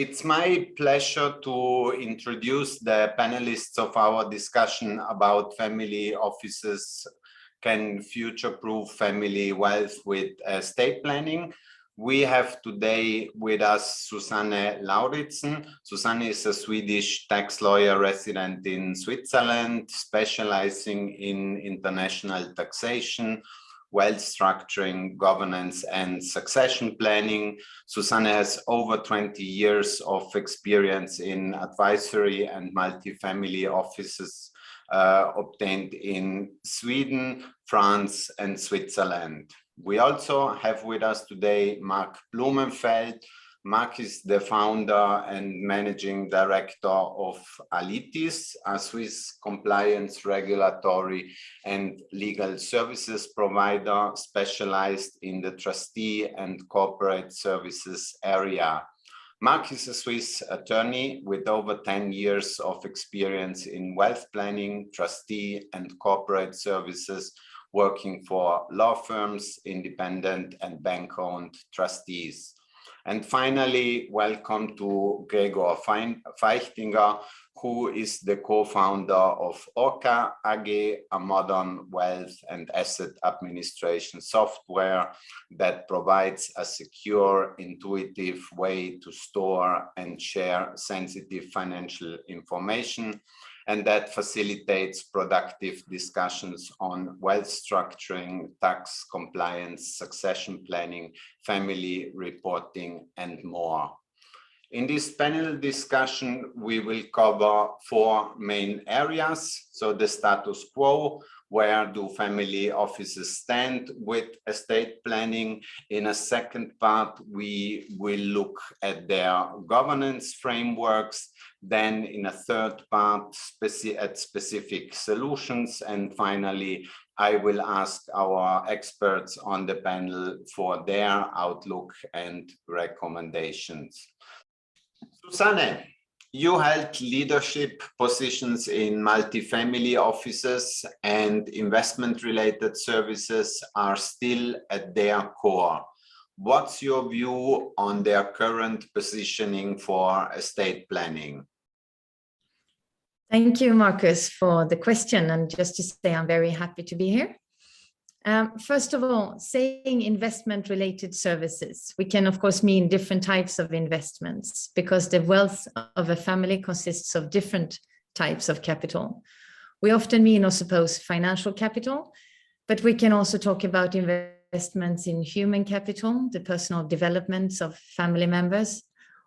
It's my pleasure to introduce the panelists of our discussion about family offices can future-proof family wealth with estate planning. We have today with us Suzanne Lauritzen. Suzanne is a Swedish tax lawyer resident in Switzerland, specializing in international taxation, wealth structuring, governance, and succession planning. Suzanne has over 20 years of experience in advisory and multifamily offices obtained in Sweden, France, and Switzerland. We also have with us today Marc Blumenfeld. Marc is the founder and managing director of Alithis, a Swiss compliance, regulatory, and legal services provider specialized in the trustee and corporate services area. Marc is a Swiss attorney with over 10 years of experience in wealth planning, trustee, and corporate services, working for law firms, independent and bank-owned trustees. And finally, welcome to Gregor Feichtinger, who is the co-founder of Orca AG, a modern wealth and asset administration software that provides a secure, intuitive way to store and share sensitive financial information, and that facilitates productive discussions on wealth structuring, tax compliance, succession planning, family reporting, and more. In this panel discussion, we will cover four main areas. So the status quo, where do family offices stand with estate planning? In a second part, we will look at their governance frameworks. Then in a third part, at specific solutions. And finally, I will ask our experts on the panel for their outlook and recommendations. Suzanne, you held leadership positions in multifamily offices, and investment-related services are still at their core. What's your view on their current positioning for estate planning? Thank you, Marcus, for the question. And just to say, I'm very happy to be here. First of all, saying investment-related services, we can, of course, mean different types of investments because the wealth of a family consists of different types of capital. We often mean or suppose financial capital, but we can also talk about investments in human capital, the personal developments of family members,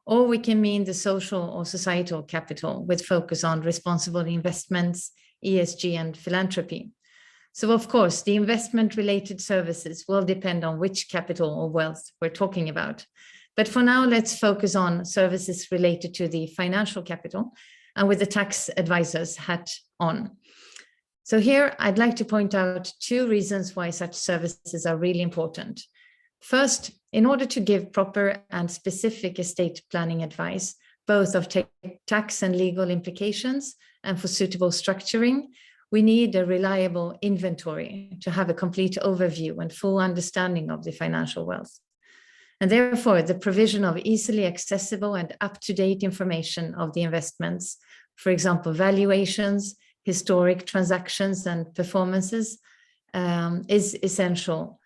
or we can mean the social or societal capital with focus on responsible investments, ESG, and philanthropy. So, of course, the investment-related services will depend on which capital or wealth we're talking about. But for now, let's focus on services related to the financial capital and with the tax advisor's hat on. So here, I'd like to point out two reasons why such services are really important. First, in order to give proper and specific estate planning advice, both of tax and legal implications and for suitable structuring, we need a reliable inventory to have a complete overview and full understanding of the financial wealth. And therefore, the provision of easily accessible and up-to-date information of the investments, for example, valuations, historic transactions and performances, is essential.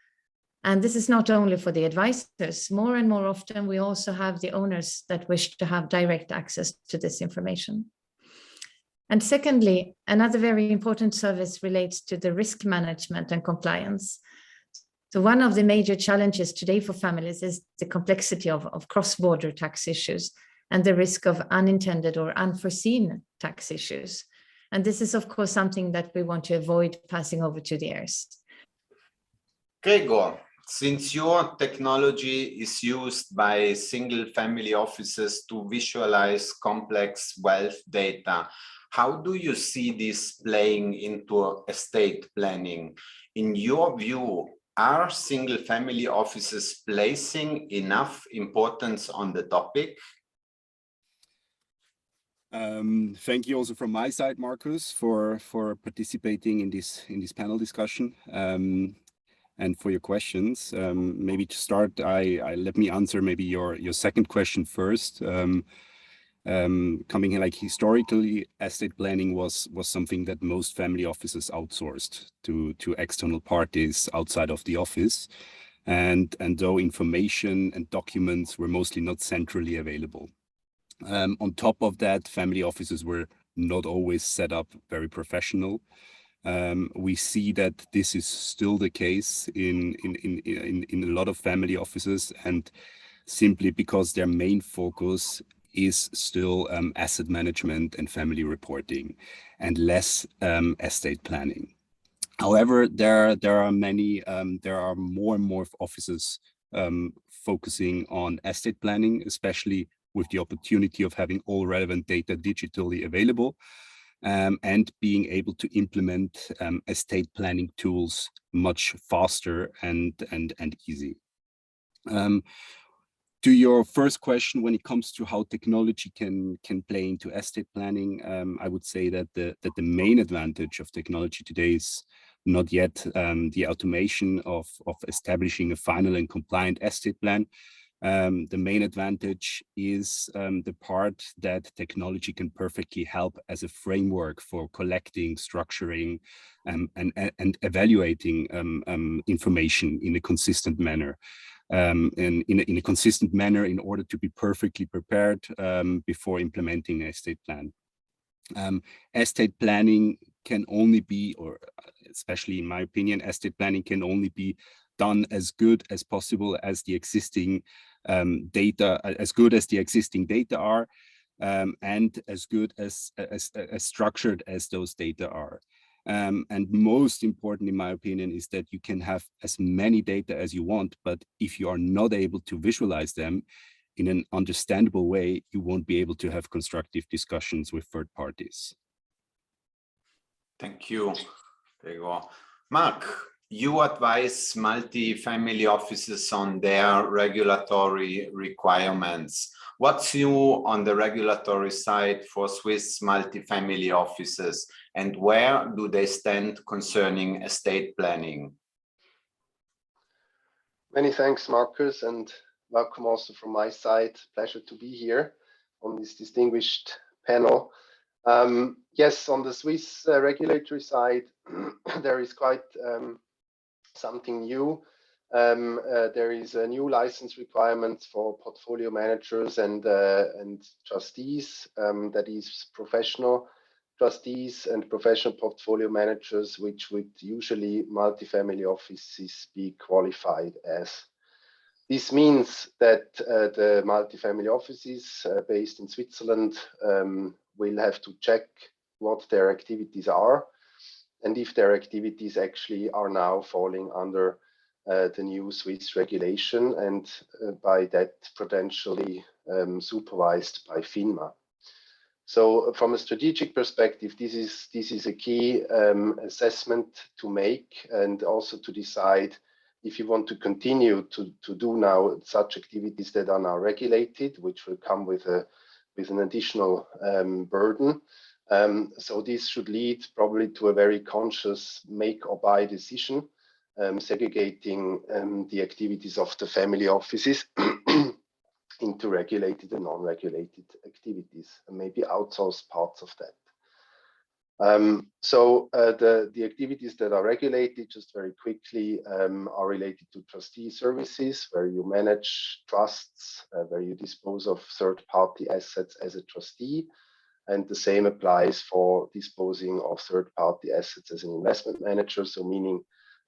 And this is not only for the advisors. More and more often, we also have the owners that wish to have direct access to this information. And secondly, another very important service relates to the risk management and compliance. So one of the major challenges today for families is the complexity of cross-border tax issues and the risk of unintended or unforeseen tax issues. And this is, of course, something that we want to avoid passing over to the heirs. Gregor, since your technology is used by single family offices to visualize complex wealth data, how do you see this playing into estate planning? In your view, are single family offices placing enough importance on the topic? Thank you also from my side, Marcus, for participating in this panel discussion. and for your questions. Maybe to start, let me answer maybe your second question first. Coming in, like, historically, estate planning was something that most family offices outsourced to external parties outside of the office, and though information and documents were mostly not centrally available. On top of that, family offices were not always set up very professional. We see that this is still the case in a lot of family offices, and simply because their main focus is still asset management and family reporting, and less estate planning. However, there are more and more offices focusing on estate planning, especially with the opportunity of having all relevant data digitally available, and being able to implement estate planning tools much faster and easy. To your first question, when it comes to how technology can play into estate planning, I would say that the main advantage of technology today is not yet the automation of establishing a final and compliant estate plan. The main advantage is the part that technology can perfectly help as a framework for collecting, structuring, and evaluating information in a consistent manner. In a consistent manner in order to be perfectly prepared before implementing an estate plan. Estate planning can only be, or especially in my opinion, estate planning can only be done as good as possible as the existing data, as good as the existing data are, and as good as structured as those data are. And most important, in my opinion, is that you can have as many data as you want, but if you are not able to visualize them in an understandable way, you won't be able to have constructive discussions with third parties. Thank you, Gregor. Marc, you advise multi-family offices on their regulatory requirements. What's new on the regulatory side for Swiss multi-family offices, and where do they stand concerning estate planning? Many thanks, Marcus, and welcome also from my side. Pleasure to be here on this distinguished panel. Yes, on the Swiss regulatory side, there is quite something new. There is a new license requirement for portfolio managers and trustees, that is professional trustees and professional portfolio managers, which would usually multifamily offices be qualified as. This means that the multifamily offices based in Switzerland will have to check what their activities are, and if their activities actually are now falling under the new Swiss regulation, and by that potentially supervised by FINMA. So from a strategic perspective, this is a key assessment to make, and also to decide if you want to continue to do now such activities that are now regulated, which will come with an additional burden. So this should lead probably to a very conscious make or buy decision, segregating the activities of the family offices into regulated and non-regulated activities, and maybe outsource parts of that. So the activities that are regulated, just very quickly, are related to trustee services, where you manage trusts, where you dispose of third-party assets as a trustee. And the same applies for disposing of third-party assets as an investment manager. So meaning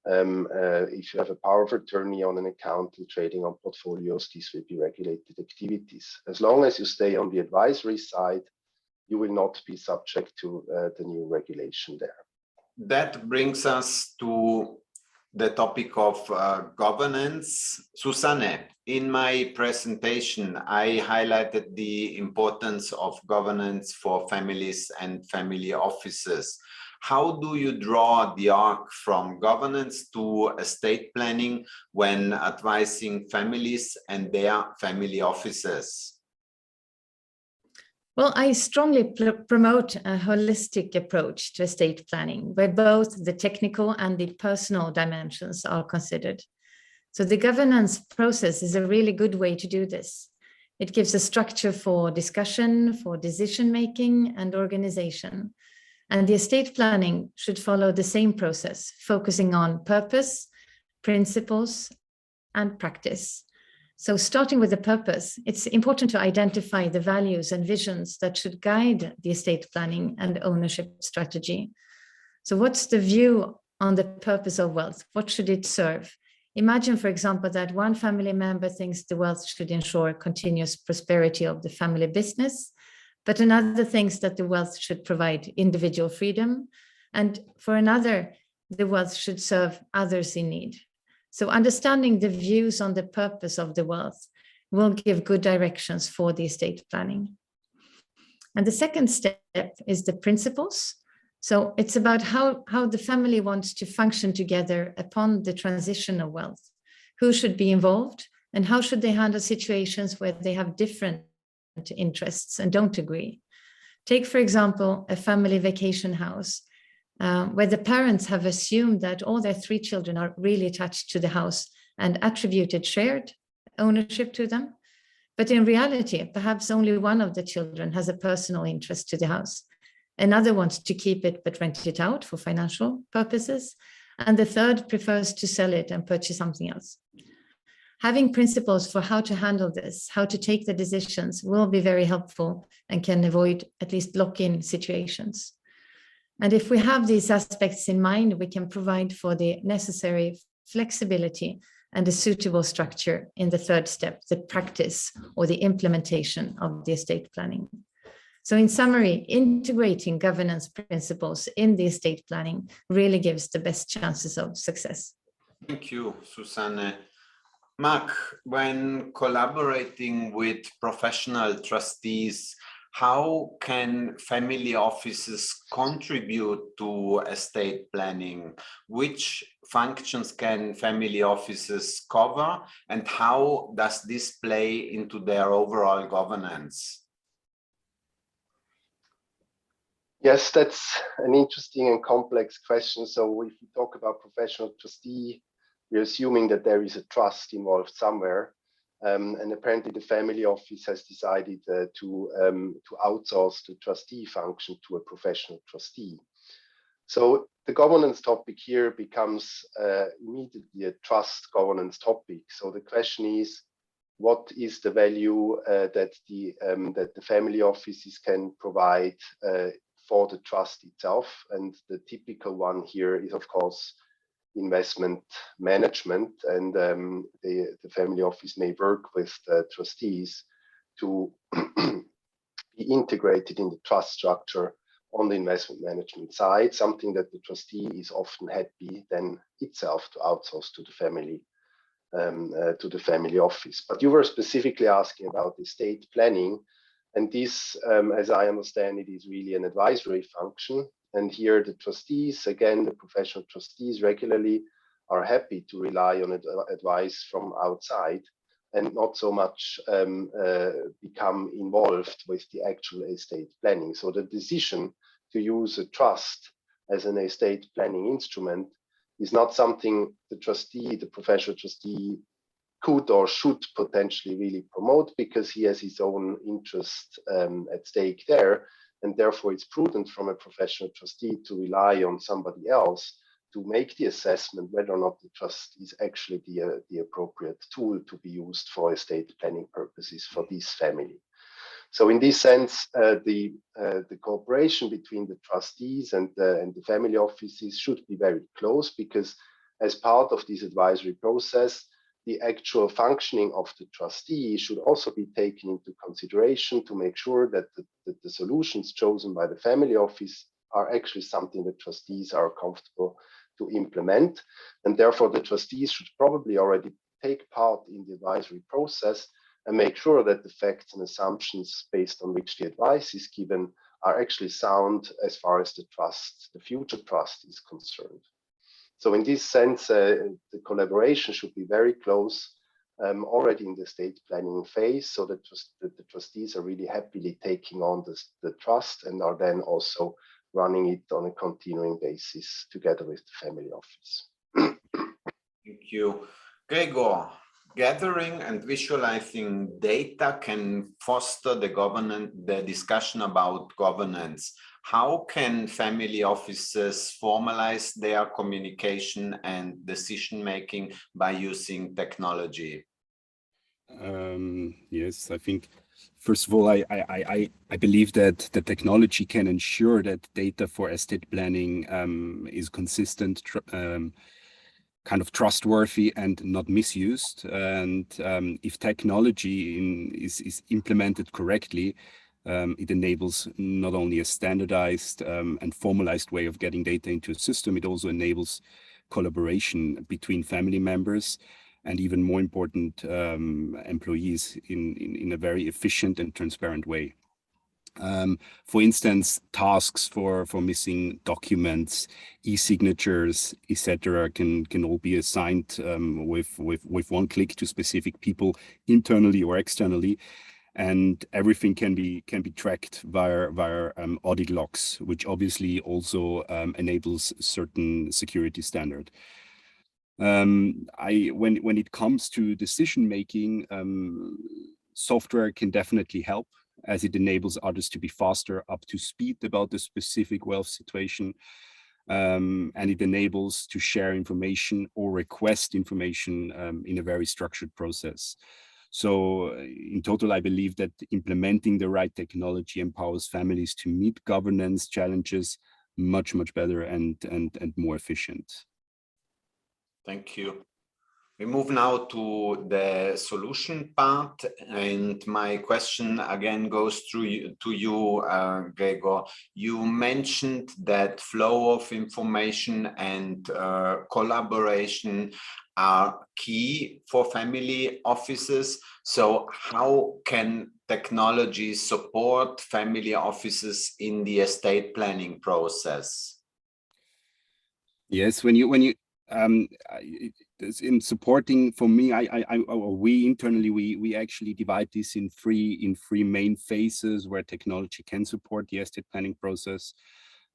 if you have a power of attorney on an account and trading on portfolios, these will be regulated activities. As long as you stay on the advisory side, you will not be subject to the new regulation there. That brings us to the topic of governance. Suzanne, in my presentation, I highlighted the importance of governance for families and family offices. How do you draw the arc from governance to estate planning when advising families and their family offices? Well, I strongly promote a holistic approach to estate planning, where both the technical and the personal dimensions are considered. So the governance process is a really good way to do this. It gives a structure for discussion, for decision-making and organization. And the estate planning should follow the same process, focusing on purpose, principles, and practice. So starting with the purpose, it's important to identify the values and visions that should guide the estate planning and ownership strategy. So what's the view on the purpose of wealth? What should it serve? Imagine, for example, that one family member thinks the wealth should ensure continuous prosperity of the family business, but another thinks that the wealth should provide individual freedom. And for another, the wealth should serve others in need. So understanding the views on the purpose of the wealth will give good directions for the estate planning. And the second step is the principles. So it's about how the family wants to function together upon the transition of wealth. Who should be involved and how should they handle situations where they have different interests and don't agree? Take, for example, a family vacation house. Where the parents have assumed that all their 3 children are really attached to the house and attributed shared ownership to them. But in reality, perhaps only one of the children has a personal interest to the house. Another wants to keep it but rent it out for financial purposes. And the third prefers to sell it and purchase something else. Having principles for how to handle this, how to take the decisions will be very helpful and can avoid at least lock-in situations. And if we have these aspects in mind, we can provide for the necessary flexibility and a suitable structure in the third step, the practice or the implementation of the estate planning. So in summary, integrating governance principles in the estate planning really gives the best chances of success. Thank you, Suzanne. Marc, when collaborating with professional trustees, how can family offices contribute to estate planning? Which functions can family offices cover, and how does this play into their overall governance? Yes, that's an interesting and complex question. So if we talk about professional trustee, we're assuming that there is a trust involved somewhere. And apparently the family office has decided to outsource the trustee function to a professional trustee. So the governance topic here becomes immediately a trust governance topic. So the question is, what is the value that the family offices can provide for the trust itself? And the typical one here is, of course, investment management, and the family office may work with the trustees to be integrated in the trust structure on the investment management side, something that the trustee is often happy then itself to outsource to the family office. But you were specifically asking about estate planning, and this, as I understand it, is really an advisory function. And here the trustees, again, the professional trustees regularly are happy to rely on advice from outside and not so much become involved with the actual estate planning. So the decision to use a trust as an estate planning instrument is not something the trustee, the professional trustee, could or should potentially really promote, because he has his own interest at stake there. And therefore, it's prudent from a professional trustee to rely on somebody else to make the assessment whether or not the trust is actually the appropriate tool to be used for estate planning purposes for this family. So in this sense, the cooperation between the trustees and the family offices should be very close, because as part of this advisory process, the actual functioning of the trustee should also be taken into consideration to make sure that the solutions chosen by the family office are actually something that trustees are comfortable to implement. And therefore, the trustees should probably already take part in the advisory process and make sure that the facts and assumptions based on which the advice is given are actually sound as far as the future trust is concerned. So in this sense, the collaboration should be very close, already in the estate planning phase, so that the trustees are really happily taking on the trust and are then also running it on a continuing basis together with the family office. Thank you. Gregor, gathering and visualizing data can foster the discussion about governance. How can family offices formalize their communication and decision-making by using technology? Yes, I think, first of all, I believe that the technology can ensure that data for estate planning is consistent, kind of trustworthy and not misused. And if technology is implemented correctly, it enables not only a standardized and formalized way of getting data into a system, it also enables collaboration between family members and, even more important, employees in a very efficient and transparent way. For instance, tasks for missing documents, e-signatures, etc., can all be assigned with one click to specific people internally or externally, and everything can be tracked via audit logs, which obviously also enables certain security standard. When it comes to decision making, software can definitely help, as it enables others to be faster, up to speed about the specific wealth situation, and it enables to share information or request information in a very structured process. So in total, I believe that implementing the right technology empowers families to meet governance challenges much better and more efficient. Thank you. We move now to the solution part, and my question again goes to you, Gregor. You mentioned that flow of information and collaboration are key for family offices. So how can technology support family offices in the estate planning process? Yes, when you in supporting, for me, we internally, we actually divide this in three main phases where technology can support the estate planning process.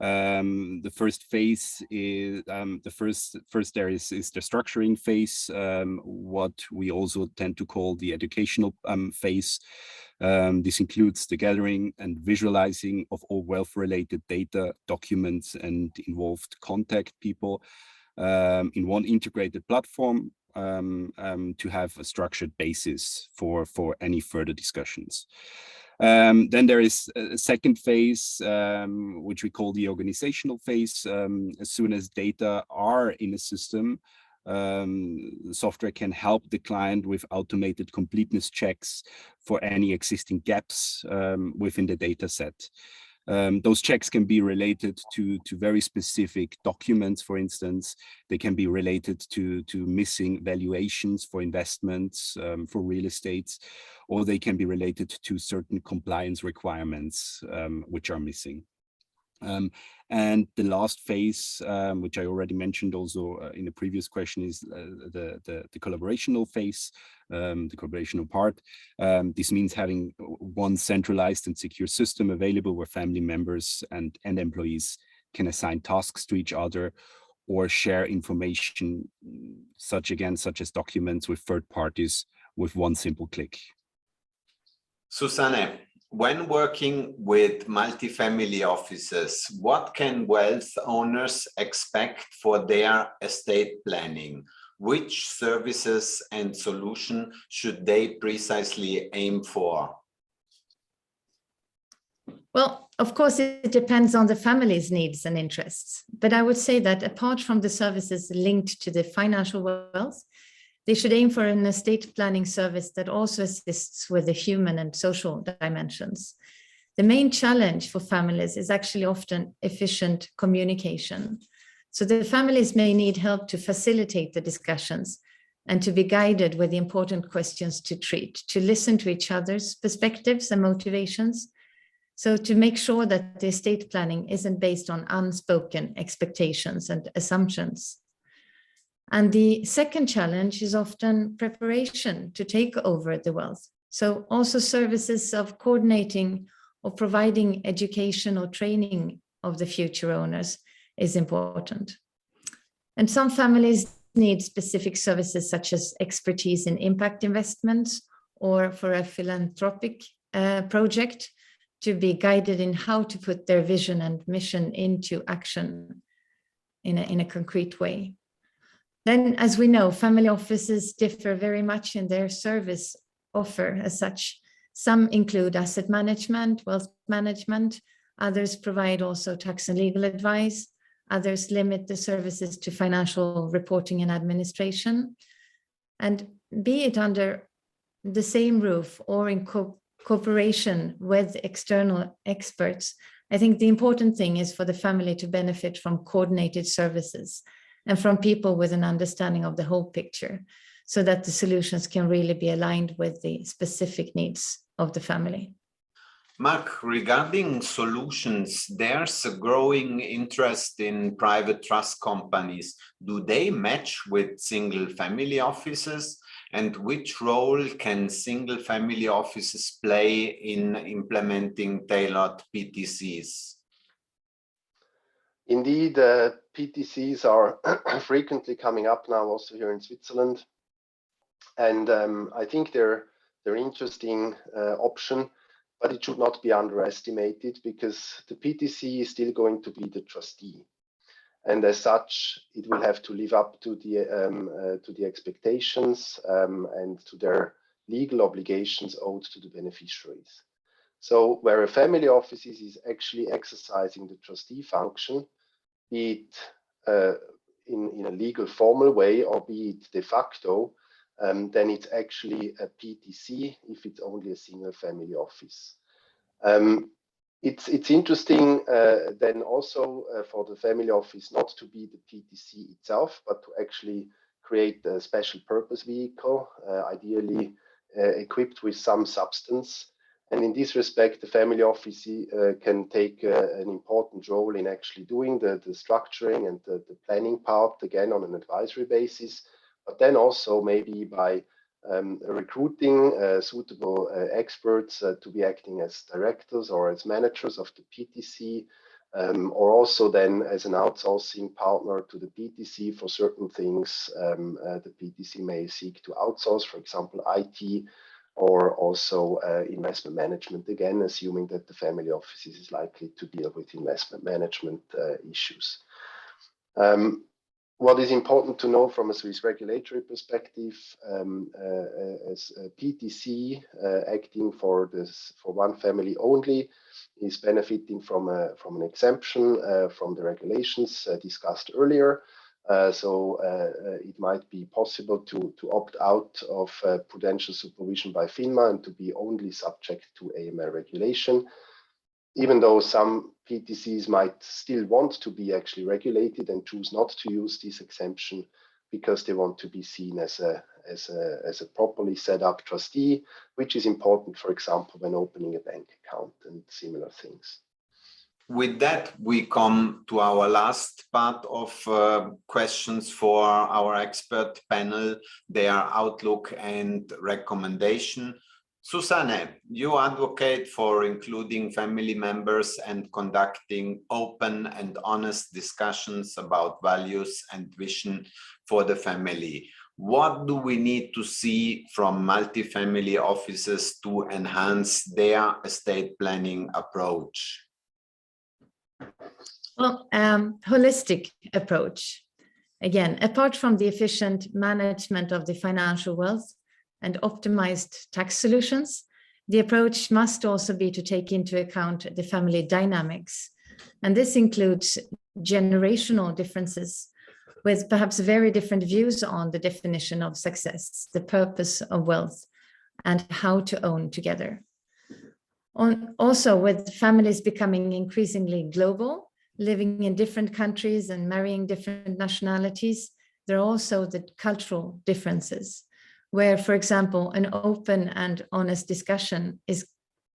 The first phase is first there is the structuring phase, what we also tend to call the educational phase. This includes the gathering and visualizing of all wealth-related data, documents, and involved contact people in one integrated platform to have a structured basis for any further discussions. Then there is a second phase, which we call the organizational phase. As soon as data are in a system, the software can help the client with automated completeness checks for any existing gaps within the data set. Those checks can be related to very specific documents, for instance. They can be related to missing valuations for investments, for real estates, or they can be related to certain compliance requirements which are missing. And the last phase, which I already mentioned also in the previous question, is the collaborational phase, the collaborational part. This means having one centralized and secure system available where family members and employees can assign tasks to each other or share information, such as documents with third parties, with one simple click. Suzanne, when working with multifamily offices, what can wealth owners expect for their estate planning? Which services and solution should they precisely aim for? Well, of course, it depends on the family's needs and interests. But I would say that apart from the services linked to the financial wealth, they should aim for an estate planning service that also assists with the human and social dimensions. The main challenge for families is actually often efficient communication. So the families may need help to facilitate the discussions and to be guided with the important questions to treat, to listen to each other's perspectives and motivations. So to make sure that the estate planning isn't based on unspoken expectations and assumptions. And the second challenge is often preparation to take over the wealth. So also services of coordinating or providing education or training of the future owners is important. And some families need specific services such as expertise in impact investments or for a philanthropic project to be guided in how to put their vision and mission into action in a concrete way. Then, as we know, family offices differ very much in their service offer as such. Some include asset management, wealth management, others provide also tax and legal advice, others limit the services to financial reporting and administration. And be it under the same roof or in cooperation with external experts, I think the important thing is for the family to benefit from coordinated services and from people with an understanding of the whole picture, so that the solutions can really be aligned with the specific needs of the family. Marc, regarding solutions, there's a growing interest in private trust companies. Do they match with single family offices? And which role can single family offices play in implementing tailored PTCs? Indeed, PTCs are frequently coming up now also here in Switzerland. And I think they're interesting option, but it should not be underestimated because the PTC is still going to be the trustee. And as such, it will have to live up to the expectations and to their legal obligations owed to the beneficiaries. So where a family office is actually exercising the trustee function, be it in a legal formal way or be it de facto, then it's actually a PTC if it's only a single family office. It's interesting then also for the family office not to be the PTC itself, but to actually create a special purpose vehicle, ideally equipped with some substance. And in this respect, the family office can take an important role in actually doing the structuring and the planning part, again, on an advisory basis, but then also maybe by recruiting suitable experts to be acting as directors or as managers of the PTC, or also then as an outsourcing partner to the PTC for certain things the PTC may seek to outsource, for example, IT, or also investment management, again, assuming that the family office is likely to deal with investment management issues. What is important to know from a Swiss regulatory perspective, as a PTC acting for one family only is benefiting from an exemption from the regulations discussed earlier. So it might be possible to opt out of prudential supervision by FINMA and to be only subject to AML regulation, even though some PTCs might still want to be actually regulated and choose not to use this exemption because they want to be seen as a properly set up trustee, which is important, for example, when opening a bank account and similar things. With that, we come to our last part of questions for our expert panel, their outlook and recommendation. Suzanne, you advocate for including family members and conducting open and honest discussions about values and vision for the family. What do we need to see from multifamily offices to enhance their estate planning approach? Well, holistic approach. Again, apart from the efficient management of the financial wealth and optimized tax solutions, the approach must also be to take into account the family dynamics. And this includes generational differences with perhaps very different views on the definition of success, the purpose of wealth, and how to own together. Also, with families becoming increasingly global, living in different countries and marrying different nationalities, there are also the cultural differences, where, for example, an open and honest discussion is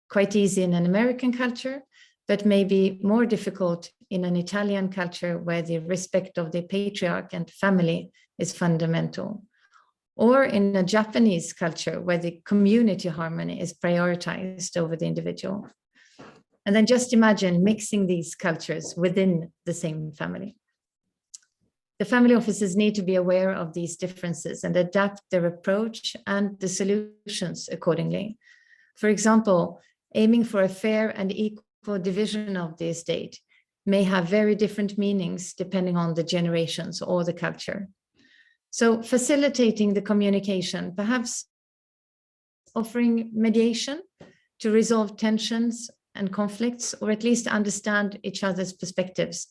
quite easy in an American culture, but maybe more difficult in an Italian culture where the respect of the patriarch and family is fundamental. Or in a Japanese culture where the community harmony is prioritized over the individual. And then just imagine mixing these cultures within the same family. The family offices need to be aware of these differences and adapt their approach and the solutions accordingly. For example, aiming for a fair and equal division of the estate may have very different meanings depending on the generations or the culture. So facilitating the communication, perhaps offering mediation to resolve tensions and conflicts, or at least understand each other's perspectives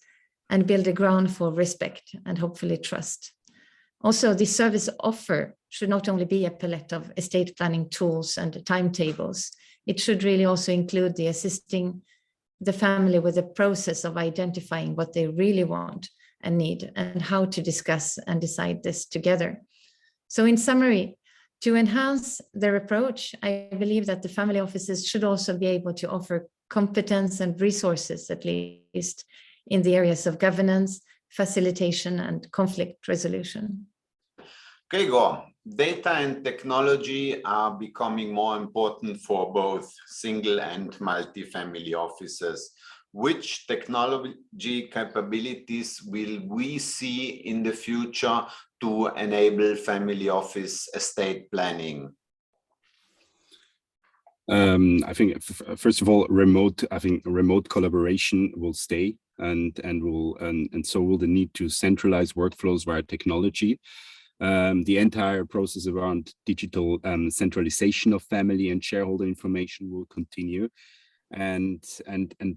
and build a ground for respect and hopefully trust. Also, the service offer should not only be a palette of estate planning tools and timetables, it should really also include the assisting the family with the process of identifying what they really want and need and how to discuss and decide this together. So in summary, to enhance their approach, I believe that the family offices should also be able to offer competence and resources, at least in the areas of governance, facilitation, and conflict resolution. Gregor, data and technology are becoming more important for both single and multi-family offices. Which technology capabilities will we see in the future to enable family office estate planning? I think first of all, remote collaboration will stay, and so will the need to centralize workflows via technology. The entire process around digital centralization of family and shareholder information will continue. And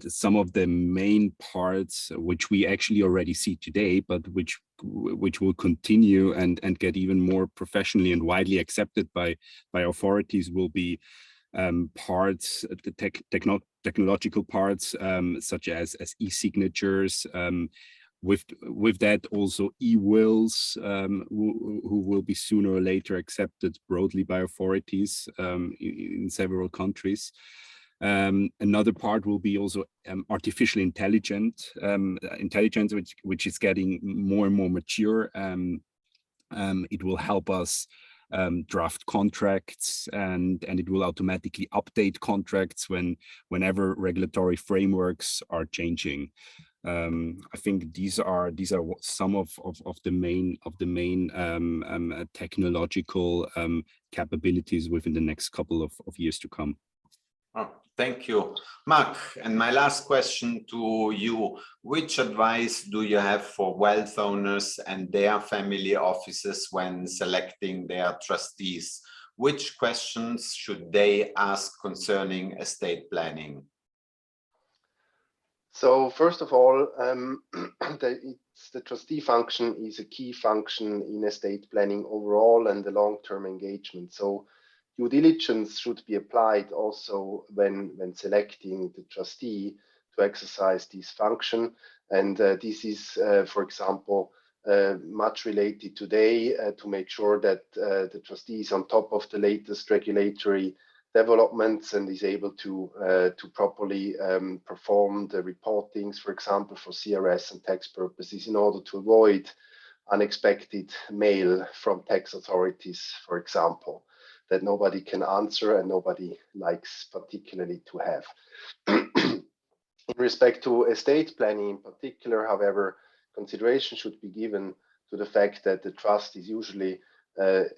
some of the main parts which we actually already see today, but which will continue and get even more professionally and widely accepted by authorities, will be parts, the technological parts, such as e-signatures. With that also e-wills, who will be sooner or later accepted broadly by authorities in several countries. Another part will be also artificial intelligence, which is getting more and more mature. It will help us draft contracts, and it will automatically update contracts whenever regulatory frameworks are changing. I think these are some of the main technological capabilities within the next couple of years to come. Oh, thank you, Marc. And my last question to you: which advice do you have for wealth owners and their family offices when selecting their trustees? Which questions should they ask concerning estate planning? So first of all, the trustee function is a key function in estate planning overall and the long-term engagement. So due diligence should be applied also when selecting the trustee to exercise this function. And this is, for example, much related today to make sure that the trustee is on top of the latest regulatory developments and is able to properly perform the reportings, for example, for CRS and tax purposes, in order to avoid unexpected mail from tax authorities, for example, that nobody can answer and nobody likes particularly to have. In respect to estate planning in particular, however, consideration should be given to the fact that the trust is usually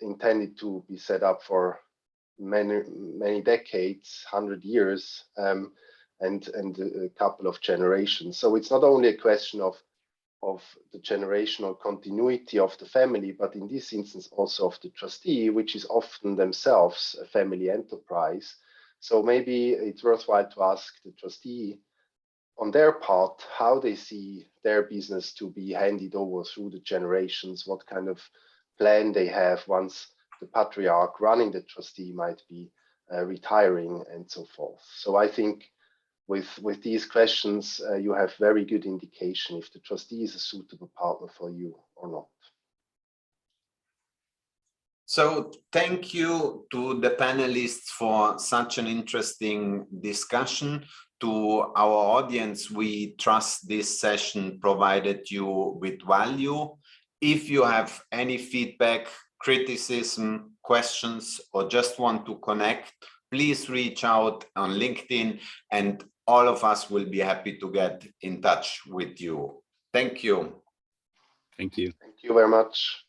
intended to be set up for many decades, 100 years, and a couple of generations. So it's not only a question of the generational continuity of the family, but in this instance also of the trustee, which is often themselves a family enterprise. So maybe it's worthwhile to ask the trustee on their part how they see their business to be handed over through the generations, what kind of plan they have once the patriarch running the trustee might be retiring, and so forth. So I think with these questions, you have very good indication if the trustee is a suitable partner for you or not. So thank you to the panelists for such an interesting discussion. To our audience, we trust this session provided you with value. If you have any feedback, criticism, questions, or just want to connect, please reach out on LinkedIn and all of us will be happy to get in touch with you. Thank you. Thank you. Thank you very much.